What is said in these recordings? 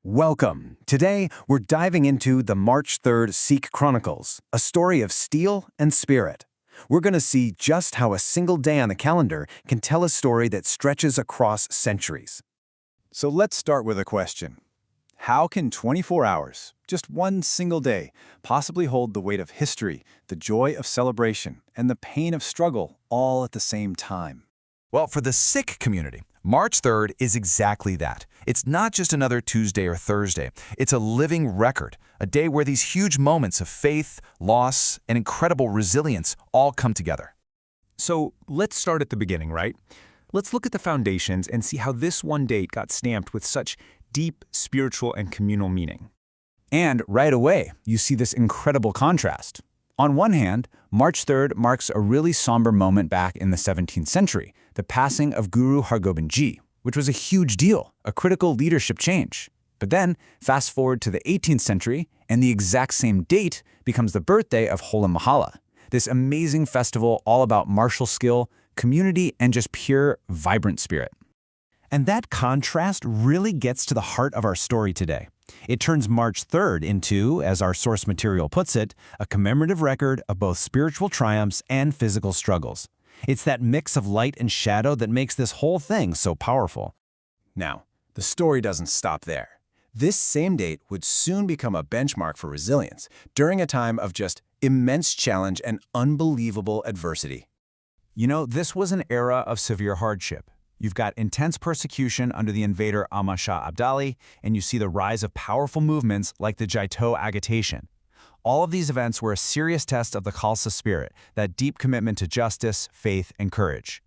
Welcome. Today, we're diving into the March 3rd Sikh Chronicles, a story of steel and spirit. We're going to see just how a single day on the calendar can tell a story that stretches across centuries. So let's start with a question. How can 24 hours, just one single day, possibly hold the weight of history, the joy of celebration, and the pain of struggle all at the same time? Well, for the Sikh community, March 3rd is exactly that. It's not just another Tuesday or Thursday. It's a living record, a day where these huge moments of faith, loss, and incredible resilience all come together. So let's start at the beginning, right? Let's look at the foundations and see how this one date got stamped with such deep spiritual and communal meaning. And right away, you see this incredible contrast. On one hand, March 3rd marks a really somber moment back in the 17th century, the passing of Guru Hargobind Ji, which was a huge deal, a critical leadership change. But then, fast forward to the 18th century, and the exact same date becomes the birthday of Hola Mahalla, this amazing festival all about martial skill, community, and just pure, vibrant spirit. And that contrast really gets to the heart of our story today. It turns March 3rd into, as our source material puts it, a commemorative record of both spiritual triumphs and physical struggles. It's that mix of light and shadow that makes this whole thing so powerful. Now, the story doesn't stop there. This same date would soon become a benchmark for resilience during a time of just immense challenge and unbelievable adversity. You know, this was an era of severe hardship. You've got intense persecution under the invader Ahmad Shah Abdali, and you see the rise of powerful movements like the Jaito agitation. All of these events were a serious test of the Khalsa spirit, that deep commitment to justice, faith, and courage.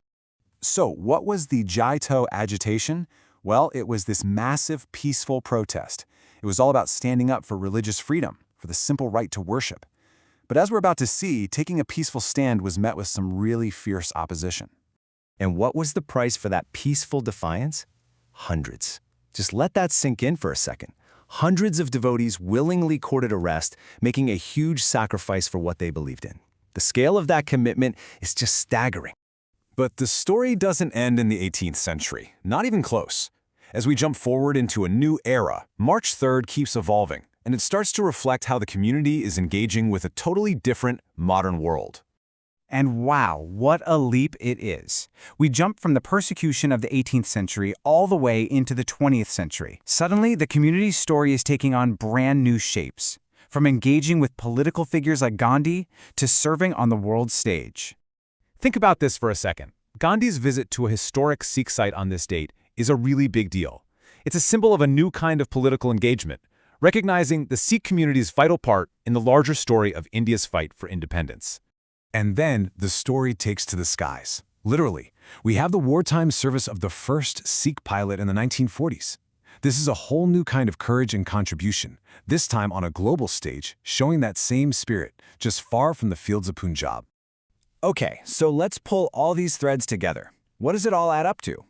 So, what was the Jaito agitation? Well, it was this massive, peaceful protest. It was all about standing up for religious freedom, for the simple right to worship. But as we're about to see, taking a peaceful stand was met with some really fierce opposition. And what was the price for that peaceful defiance? Hundreds. Just let that sink in for a second. Hundreds of devotees willingly courted arrest, making a huge sacrifice for what they believed in. The scale of that commitment is just staggering. But the story doesn't end in the 18th century, not even close. As we jump forward into a new era, March 3rd keeps evolving, and it starts to reflect how the community is engaging with a totally different, modern world. And wow, what a leap it is. We jump from the persecution of the 18th century all the way into the 20th century. Suddenly, the community's story is taking on brand new shapes, from engaging with political figures like Gandhi to serving on the world stage. Think about this for a second. Gandhi's visit to a historic Sikh site on this date is a really big deal. It's a symbol of a new kind of political engagement, recognizing the Sikh community's vital part in the larger story of India's fight for independence. And then the story takes to the skies. Literally, we have the wartime service of the first Sikh pilot in the 1940s. This is a whole new kind of courage and contribution, this time on a global stage, showing that same spirit, just far from the fields of Punjab. Okay, so let's pull all these threads together. What does it all add up to?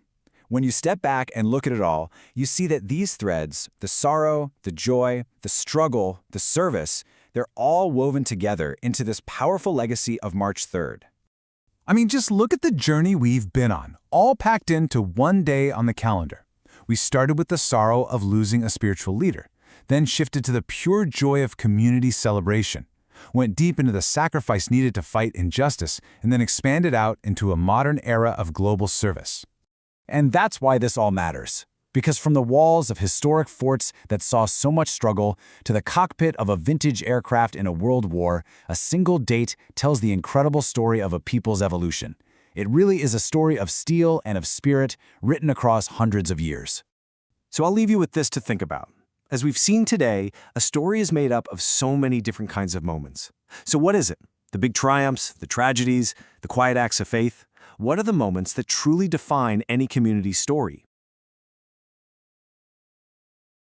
When you step back and look at it all, you see that these threads, the sorrow, the joy, the struggle, the service, they're all woven together into this powerful legacy of March 3rd. I mean, just look at the journey we've been on, all packed into one day on the calendar. We started with the sorrow of losing a spiritual leader, then shifted to the pure joy of community celebration, went deep into the sacrifice needed to fight injustice, and then expanded out into a modern era of global service. And that's why this all matters. Because from the walls of historic forts that saw so much struggle to the cockpit of a vintage aircraft in a world war, a single date tells the incredible story of a people's evolution. It really is a story of steel and of spirit written across hundreds of years. So I'll leave you with this to think about. As we've seen today, a story is made up of so many different kinds of moments. So what is it? The big triumphs, the tragedies, the quiet acts of faith? What are the moments that truly define any community's story?